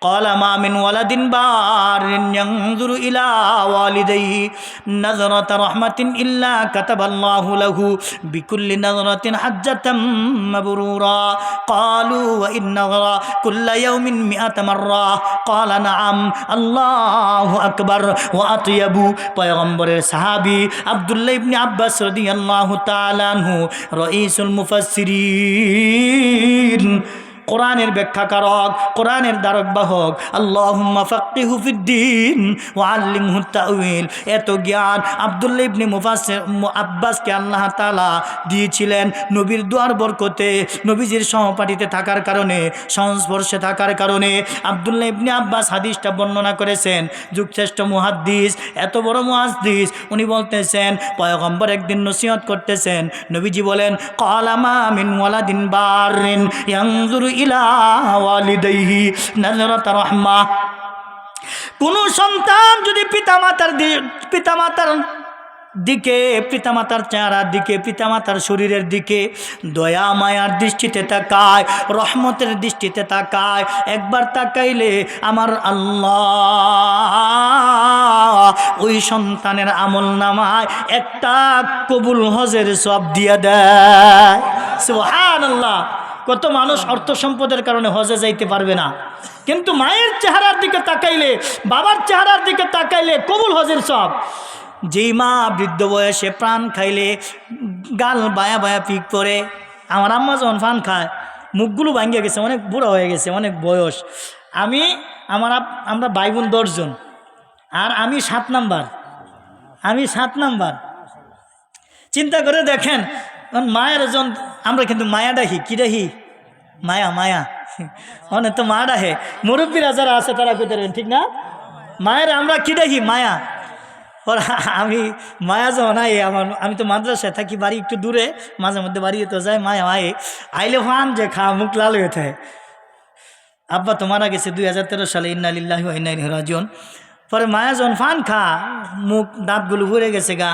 قال ما من ولد بار ينظر إلى والديه نظرة رحمة إلا كتب الله له بكل نظرة حجة مبرورا قالوا وإن نظر كل يوم 100 مرة قال نعم الله أكبر وأطيب পয়গম্বরের সাহাবী আব্দুল্লাহ ইবনে আব্বাস রাদিয়াল্লাহু তাআলা আনহু রাইসুল মুফাসসিরিন কোরআনের ব্যাখ্যাকারক কোরআনের দ্বারক বাহক আল্লাহুম্মা ফাক্কিহু ফিদ্দীন ওয়া আল্লিমহু তাউইল এত জ্ঞান আব্দুল্লাহ ইবনে আব্বাসকে আল্লাহ তাআলা দিয়েছিলেন নবীর দুয়ার বরকতে নবীজির সহপাঠীতে থাকার কারণে সংস্পর্শে থাকার কারণে আব্দুল্লাহ ইবনে আব্বাস হাদিসটা বর্ণনা করেছেন যুগশ্রেষ্ঠ মুহাদ্দিস এত বড় মুহাদ্দিস উনি বলতেছেন পয়গম্বর একদিন নসিহত করতেছেন নবীজি বলেন ক্বালা মা মিন ওয়ালাদিন বারিন ইয়ানজুরু ইলা ওয়ালিদাইহি নাযরাত রাহমা কোন সন্তান যদি পিতামাতার চেহারার দিকে পিতামাতার শরীরের দিকে দয়া মায়ার দৃষ্টিতে তাকায় রহমতের দৃষ্টিতে তাকায় একবার তাকাইলে আমার আল্লাহ ওই সন্তানের আমল নামায় একটা কবুল হজের সওয়াব দিয়ে দেয় সুবহানাল্লাহ। কত মানুষ অর্থ সম্পদের কারণে হজে যাইতে পারবে না, কিন্তু মায়ের চেহারার দিকে তাকাইলে বাবার চেহারার দিকে তাকাইলে কবুল হজের সওয়াব। যেই মা বৃদ্ধ বয়সে প্রাণ খাইলে গাল বায়া বায়া পিক করে, আমার আম্মা যখন পান খায় মুখগুলো ভাঙিয়ে গেছে, অনেক বুড়া হয়ে গেছে, অনেক বয়স। আমরা ভাই বোন 10 জন, আর আমি 7 নাম্বার। চিন্তা করে দেখেন মায়ের জন, আমরা কিন্তু মায়া ডাহি, কি ডাহি? মায়া অনেক তো মা ডাহে, মুরব্বীরা যারা আছে তারা কইতে পারেন ঠিক না? মায়ের আমরা কি ডাহি? মায়া। ওরা আমি মায়া যাও না, আমি তো মাদ্রাসায় থাকি, বাড়ি একটু দূরে, মাঝে মধ্যে বাড়ি তো যায়। মায়া আইলে ফান যে খা মুখ লাল হয়ে থাকে। আব্বা তো মারা গেছে 2013 সালে, ইন্না লিল্লাহি ওয়া ইন্না ইলাইহি রাজিউন। পরে মায়া যখন ফান খা মুখ দাঁতগুলো ভরে গেছে, গা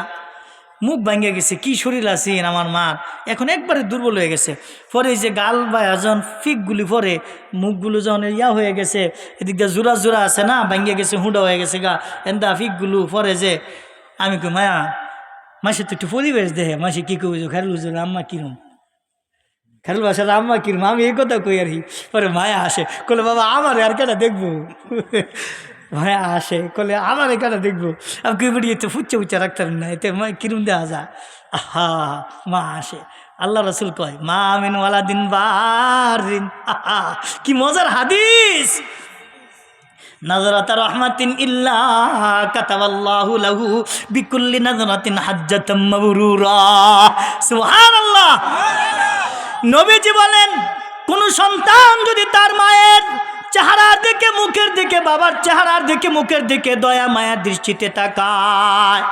মুখ ভাঙে গেছে, কি শরীর আছে আমার মার, এখন একবারে দুর্বল হয়ে গেছে। পরে যে গাল বা যখন ফিকগুলি পরে মুখগুলো যখন হয়ে গেছে, এদিক দিয়ে জোড়া আছে না, ভাঙিয়ে গেছে, হুঁডা হয়ে গেছে গা, এন্দা ফিকগুলো পরে যে আমি কই মায়া মাসে তো একটু পরিবেশ দেখে, মাসে কী কই খারুল আম্মা কিরম, খারুল বাসার আম্মা কিরম, আমি এই কথা কই আর কি। পরে মায়া আসে, কলে বাবা আমার আর কেটা দেখবো, ভাইয়া আসে কলে আমার এখানে দেখবো, আমি কই বলি এতে ফুচ্চা রাখতাম না, এতে কিরম দেওয়া যায়। আহা মা আসে, আল্লাহ রসুল কয় মা মিন ওয়ালাদিন বারিন, আহা কি মজার হাদিস। নাযরাতা রাহমাতিন ইল্লা কাতাবাল্লাহু লাহু বিকুল্লি নাযরাতিন হাজ্জাতাম মাবরুরা। সুবহানাল্লাহ। নবীজি বলেন কোন সন্তান যদি তার মায়ের চেহারার দিকে মুখের দিকে বাবার চেহারার দিকে মুখের দিকে দয়া মায়ার দৃষ্টিতে তাকায়,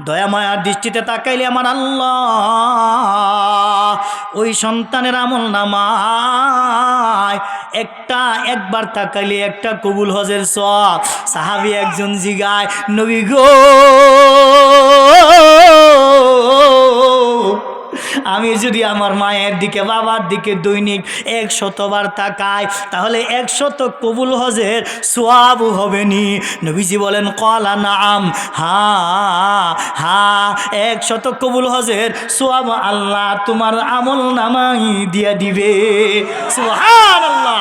দয়া মায়ার দৃষ্টিতে তাকাইলে আমার আল্লাহ ওই সন্তানের আমল নামায় একবার তাকাইলে একটা কবুল হজের সওয়াব। সাহাবী একজন জিগায় নবী গো আমি যদি আমার মায়ের দিকে বাবার দিকে দৈনিক 100 বার তাকাই তাহলে 100 কবুল হজের সওয়াব হবে নি? নবীজি বলেন ক্বালা নাআম, হ্যাঁ 100 কবুল হজের সওয়াব আল্লাহ তোমার আমল নামায় দিয়া দিবে। সুবহানাল্লাহ।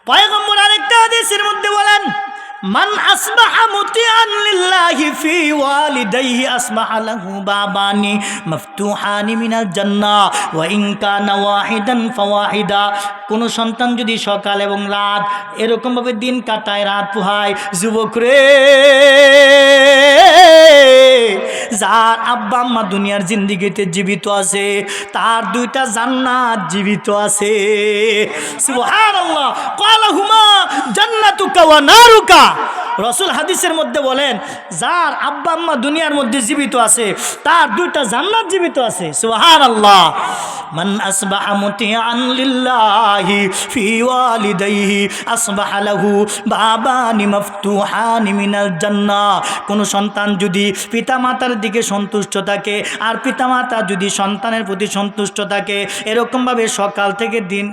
পয়গম্বর আরেকটা হাদিসের মধ্যে বলেন মান আসবাহা মুতিআন লিল্লাহি ফি ওয়ালিদাইহি আসবাহা লাহু বাবানি মাফতুহানি মিনাল জান্নাহ ওয়া ইন কানা ওয়াহিদান ফাওয়াহিদা। কোন সন্তান যদি সকাল এবং রাত এরকম ভাবে দিন কাটায়, রাত পোহায়, যুবক রে, যার আব্বা আম্মা দুনিয়ার জিন্দেগিতে জীবিত আছে তার 2টা জান্নাত জীবিত আছে। সুবহানাল্লাহ। ক্বালা হুমা জান্নাতুকা ওয়া নারুকা। রাসূল হাদিসের মধ্যে বলেন, যার আব্বা আম্মা দুনিয়ার মধ্যে জীবিত আছে তার দুইটা জান্নাত জীবিত আছে। সুবহানাল্লাহ। মান আসবাহা মুতিআন লিল্লাহি ফি ওয়ালিদাইহি আসবাহা লাহু বাবানি মাফতুহানি মিনাল জান্নাহ। কোন সন্তান যদি পিতামাতার দিকে সন্তুষ্ট থাকে আর পিতামাতা যদি সন্তানের প্রতি সন্তুষ্ট থাকে, এরকমভাবে সকাল থেকে দিন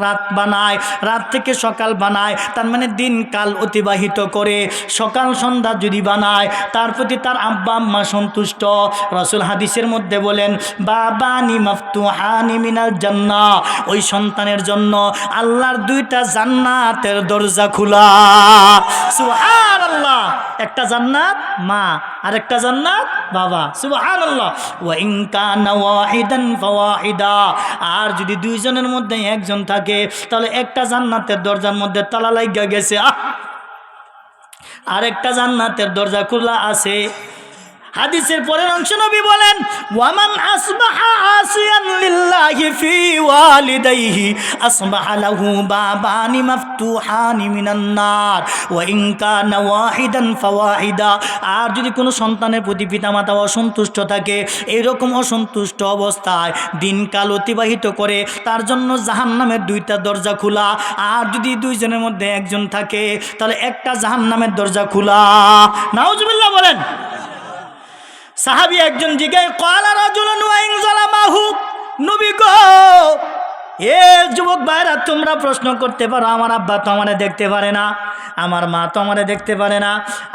রাত বানায়, রাত থেকে সকাল বানায়, তার মানে দিনকাল অতিবাহিত করে সকাল সন্ধ্যা যদি বানায়, তার প্রতি তার আব্বা আম্মা সন্তুষ্ট। রাসূল হাদিসের মধ্যে বলেন, বাবানি মাফতুহানি মিনাল জান্নাহ, ওই সন্তানের জন্য আল্লাহর দুইটা জান্নাতের দরজা খোলা। সুবহানাল্লাহ। একটা জান্নাত মা আর একটা জান্নাত বাবা। সুবহানাল্লাহ। ওয়া ইন কানা ওয়াহিদান ফাওয়াহিদা, আর যদি দুইজনের মধ্যে একজন থাকে তাহলে একটা জান্নাতের দরজার মধ্যে তালা লাগা গেছে, আর একটা জান্নাতের দরজা খোলা আছে। হাদিসের পরের অংশ নবী বলেন, ওয়ামান আসবাহা আসিয়ান লিল্লাহি ফি ওয়ালিদাইহি আসবাহা লাহু বাবানি মাফতুহানি মিনান নার ওয়া ইন কানা ওয়াহিদান ফাওয়াহিদা। আর যদি কোনো সন্তানের প্রতি পিতামাতা অসন্তুষ্ট থাকে, এইরকম অসন্তুষ্ট অবস্থায় দিনকাল অতিবাহিত করে, তার জন্য জাহান্নামের দুইটা দরজা খোলা। আর যদি দুইজনের মধ্যে একজন থাকে তাহলে একটা জাহান্নামের দরজা খোলা। নাউজুবিল্লাহ বলেন। সাহাবী একজন জিজ্ঞাসা, ক্বালা রাজুলুন ওয়া ইন যালামাহু, নবী গো, এ যুবক ভাইরা তোমরা প্রশ্ন করতে পারো, আমার আব্বা তো আমারে দেখতে পারে না, আমার মা তো আমারে দেখতে পারে না,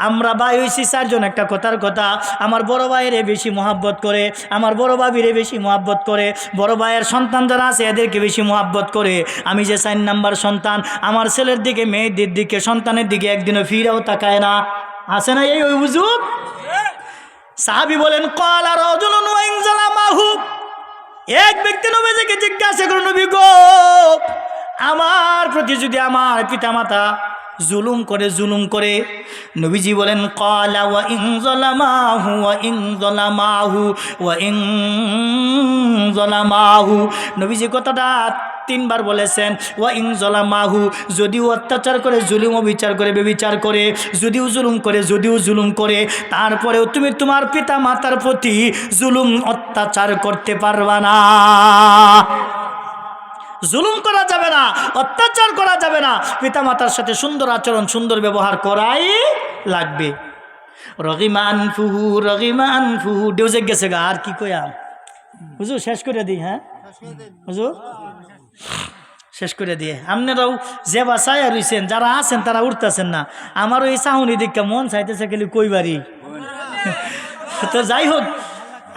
আমরা ভাই হইছি চারজন, একটা কথার কথা, আমার বড় ভাইয়েরে বেশি মহাব্বত করে, আমার বড় ভাবিরে বেশি মহাব্বত করে, বড় ভাইয়ের সন্তান যারা আছে এদেরকে বেশি মহাব্বত করে, আমি যে 4 নাম্বার সন্তান, আমার ছেলের দিকে মেয়েদের দিকে সন্তানের দিকে একদিনও ফিরেও তাকায় না। আছে না এই হুজুর? সাহাবী বলেন, ক্বালা রাজুলুন ওয়া ইন যালামাহু, এক ব্যক্তি নবীজিকে জিজ্ঞাসা করে, নবী গো, আমার প্রতি যদি আমার পিতামাতা জুলুম করে, নবীজি বলেন, ক্বালা ওয়া ইন যালামাহু ওয়া ইন যালামাহু ওয়া ইন যালামাহু, নবীজি কথাটা 3 বার বলেছেন। ওয়া ইন যালামাহু, যদিও অত্যাচার করে, জুলুম বিচার করে, বেবিচার করে, যদিও জুলুম করে, তারপরেও তুমি তোমার পিতা মাতার প্রতি জুলুম অত্যাচার করতে পারবা না। জুলুম করা যাবে না, অত্যাচার করা যাবে না, পিতা মাতার সাথে সুন্দর আচরণ, সুন্দর ব্যবহার করাই লাগবে। রগিমান ফুহু ডেউজে গেছে গা, আর কি কয়া হুজুর শেষ করে দিই। হ্যাঁ হুজুর শেষ করে দিয়ে, আপনারাও যে বাসায় রয়েছেন, যারা আছেন তারা উঠতেছেন না, আমারও এই চাহুনি দেখে মন চাইতেছে গেলে কইবারই। তো যাই হোক,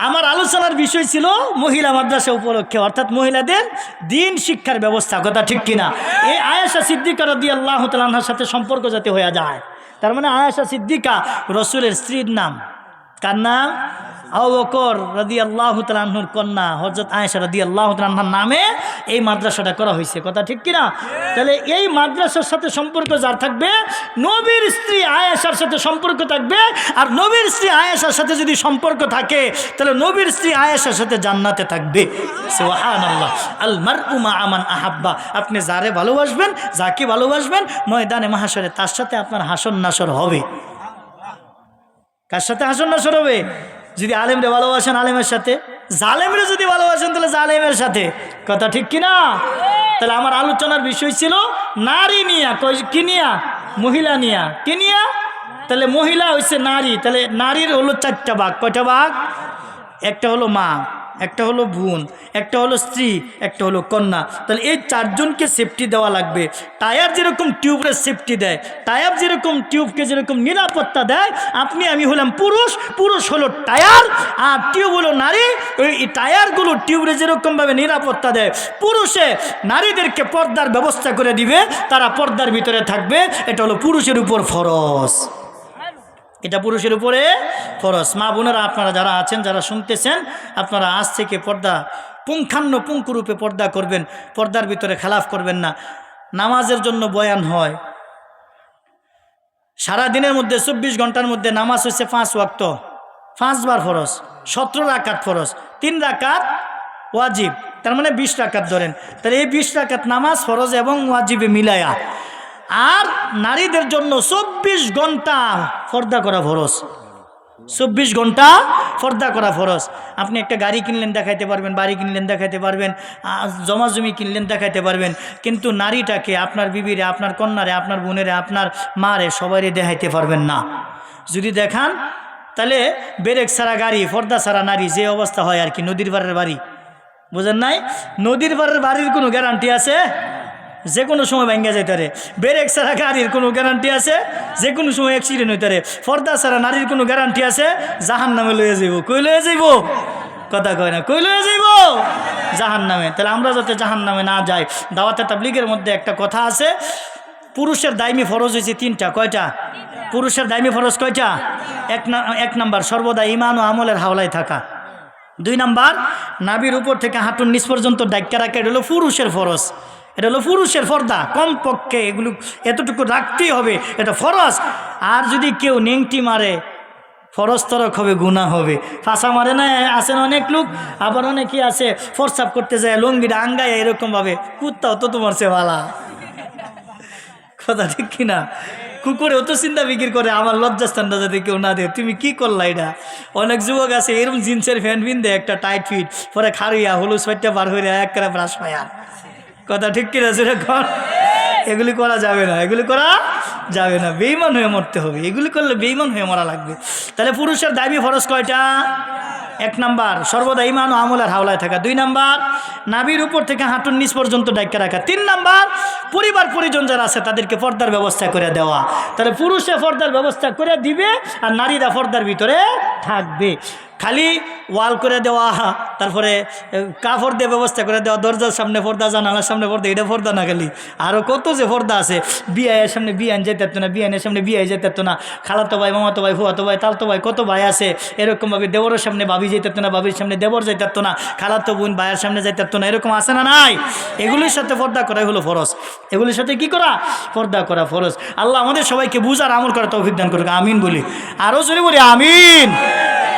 আমার আলোচনার বিষয় ছিল মহিলা মাদ্রাসা উপলক্ষে, অর্থাৎ মহিলাদের দিন শিক্ষার ব্যবস্থা। কথা ঠিক কিনা? এই আয়েশা সিদ্দিকা রাদিয়াল্লাহু তাআলা আনহার সাথে সম্পর্ক যাতে হয়ে যায়, তার মানে আয়েশা সিদ্দিকা রাসূলের স্ত্রীর নাম। কার নাম? আবু বকর রাদিয়াল্লাহু তাআলা আনহুর কন্যা হযরত আয়েশা রাদিয়াল্লাহু তাআলা আনহার নামে এই মাদ্রাসাটা করা হয়েছে। কথা ঠিক কিনা? তাহলে এই মাদ্রাসার সাথে সম্পর্ক যার থাকবে, নবীর স্ত্রী আয়েশার সাথে সম্পর্ক থাকবে, আর নবীর স্ত্রী আয়েশার সাথে যদি সম্পর্ক থাকে তাহলে নবীর স্ত্রী আয়েশার সাথে জান্নাতে থাকবে। সুবহানাল্লাহ। আল মারউ মা মান আহাব্বা, আপনি যারে ভালোবাসবেন, যাকে ভালোবাসবেন, ময়দানে মাহশরে তার সাথে আপনার হাসর নাসর হবে। কার সাথে হাসর নাসর হবে? যদি আলেমরে ভালোবাসেন আলেমের সাথে, জালেমরে যদি ভালোবাসেন তাহলে জালেমের সাথে। কথা ঠিক কিনা? তাহলে আমার আলোচনার বিষয় ছিল নারী নিয়া, কি নিয়া? মহিলা নিয়া। কি নিয়া? তাহলে মহিলা হচ্ছে নারী, তাহলে নারীর হলো 4টা ভাগ। কয়টা ভাগ? একটা হলো মা, একটা হলো বোন, একটা হলো স্ত্রী, একটা হলো কন্যা। তাহলে এই 4 জনকে সেফটি দেওয়া লাগবে। টায়ার যেরকম টিউবের সেফটি দেয়, টায়ার যেরকম টিউবকে যেরকম নিরাপত্তা দেয়, আপনি আমি হলাম পুরুষ, পুরুষ হলো টায়ার, আর টিউব হলো নারী। ওই টায়ারগুলো টিউবে যেরকমভাবে নিরাপত্তা দেয়, পুরুষে নারীদেরকে পর্দার ব্যবস্থা করে দিবে, তারা পর্দার ভিতরে থাকবে। এটা হলো পুরুষের উপর ফরজ, এটা পুরুষের উপরে ফরজ। মা বোনেরা আপনারা যারা আছেন, যারা শুনতেছেন, আপনারা আজ থেকে পর্দা পুঙ্খানুপুঙ্খরূপে পর্দা করবেন, পর্দার ভিতরে খেলাফ করবেন না। নামাজের জন্য বয়ান হয়, সারা দিনের মধ্যে 24 ঘন্টার মধ্যে নামাজ হচ্ছে 5 ওয়াক্ত, 5 বার ফরজ, 17 রাকাত ফরজ, 3 রাকাত ওয়াজিব, তার মানে 20 রাকাত ধরেন। তাহলে এই 20 রাকাত নামাজ ফরজ এবং ওয়াজিবে মিলায়া। আর নারীদের জন্য 24 ঘন্টা পর্দা করা ফরজ। 24 ঘন্টা পর্দা করা ফরজ। আপনি একটা গাড়ি কিনলেন দেখাইতে পারবেন, বাড়ি কিনলেন দেখাইতে পারবেন, জমাজমি কিনলেন দেখাইতে পারবেন, কিন্তু নারীটাকে, আপনার বিবিরে, আপনার কন্যারে, আপনার বোনেরে, আপনার মারে, সবাইরে দেখাইতে পারবেন না। যদি দেখান তাহলে ব্রেক ছাড়া গাড়ি, পর্দা ছাড়া নারী, যে অবস্থা হয় আর কি। নদীর পাড়ের বাড়ি, বুঝেন নাই? নদীর পাড়ের বাড়ির কোনো গ্যারান্টি আছে? যে কোনো সময় ভেঙে যেতে পারে। ব্রেক ছাড়া গাড়ির কোনো গ্যারান্টি আছে? যে কোনো সময় অ্যাক্সিডেন্ট হইতে পারে। পর্দা ছাড়া নারীর কোনো গ্যারান্টি আছে? জাহান নামে লয়ে যাইব। কই লয়ে যাইব? কথা কয় না, কই লয়ে যাইব? জাহান নামে। তাহলে আমরা যাতে জাহান নামে না যাই। দাওয়াতে তাবলীগের মধ্যে একটা কথা আছে, পুরুষের দায়মি ফরজ হয়েছে 3টা। কয়টা? পুরুষের দায়মি ফরজ কয়টা? এক নাম্বার, সর্বদা ঈমান ও আমলের হাওলায় থাকা। 2 নাম্বার, নাভির উপর থেকে হাঁটুর নিচ পর্যন্ত ডাক্কা রাখা। এটা হলো পুরুষের ফরজ, এটা হলো পুরুষের পর্দা। কমপক্ষে এগুলো এতটুকু রাখতেই হবে, এটা ফরজ। আর যদি কেউ নেংটি মারে, ফরজ তরক হবে, গুনাহ হবে। ফাঁসা মারে না, আছেন অনেক লোক। আবার অনেকে আছে ফরসাপ করতে যায় লঙ্গিটা আঙ্গায় এরকমভাবে। কুত্তাও তো তোমার সে ভালা, কথা ঠিক কিনা? কুকুরেও তো চিন্তা বিক্রি করে, আমার লজ্জাস্থানটা যাতে কেউ না দেয়। তুমি কি করলা এটা? অনেক যুবক আছে এরকম জিন্সের প্যান্ট পিনতে, একটা টাইট ফিট, পরে খারিয়া হলুদ সোয়েটটা বার হয়ে এক করে ব্রাশ পায়া। কথা ঠিক কিনা? সেরকম এগুলি করা যাবে না, এগুলি করা যাবে না। বেঈমান হয়ে মরতে হবে, এগুলি করলে বেঈমান হয়ে মরা লাগবে। তাহলে পুরুষের দাবি ফরজ কয়টা? 1 নাম্বার, সর্বদা ঈমান ও আমলের হাওলায় থাকা। 2 নাম্বার, নাভির উপর থেকে হাঁটুর নিচ পর্যন্ত ডাক্কা রাখা। 3 নাম্বার, পরিবার পরিজন যারা আছে তাদেরকে পর্দার ব্যবস্থা করে দেওয়া। তাহলে পুরুষে পর্দার ব্যবস্থা করে দিবে আর নারীরা পর্দার ভিতরে থাকবে। খালি ওয়াল করে দেওয়া, তারপরে কাপড় দিয়ে ব্যবস্থা করে দেওয়া, দরজার সামনে পর্দা, জানালার সামনে পর্দা, এটা পর্দা না। খালি আরও কত যে পর্দা আছে। বিয়ের সামনে বিয়ান যেতে পারতো না, বিয়ানের সামনে বিয়ে যেতে পারতো না, খালাতো ভাই, মামাতো ভাই, ফুয়াতো ভাই, তালতো ভাই, কত ভাই আছে এরকমভাবে। দেবরের সামনে ভাবি যেতে পারতো না, ভাবির সামনে দেবর যেতে পারতো না, খালাতো বোন ভাইয়ের সামনে যেতে পারতো না। এরকম আছে না? নাই। এগুলির সাথে পর্দা করাই হলো ফরজ। এগুলির সাথে কি করা? পর্দা করা ফরজ। আল্লাহ আমাদের সবাইকে বুঝার আমল করার তৌফিক দান করুক, আমিন বলি। আরও জোরে বলি আমিন।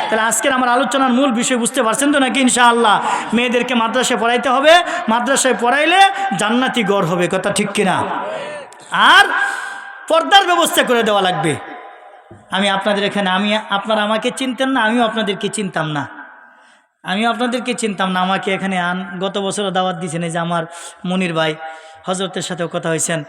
তাহলে আজকের আমার আলোচনার মূল বিষয় বুঝতে পারছেন তো নাকি? ইনশাআল্লাহ মেয়েদেরকে মাদ্রাসায় পড়াইতে হবে, মাদ্রাসায় পড়াইলে জান্নাতি গড় হবে। কথা ঠিক কিনা? আর পর্দার ব্যবস্থা করে দেওয়া লাগবে। আমি আপনাদের এখানে, আপনারা আমাকে চিনতেন না, আমিও আপনাদেরকে চিনতাম না, আমাকে এখানে গত বছরও দাওয়াত দিয়েছেন। এই যে আমার মনির ভাই হজরতের সাথেও কথা হয়েছেন।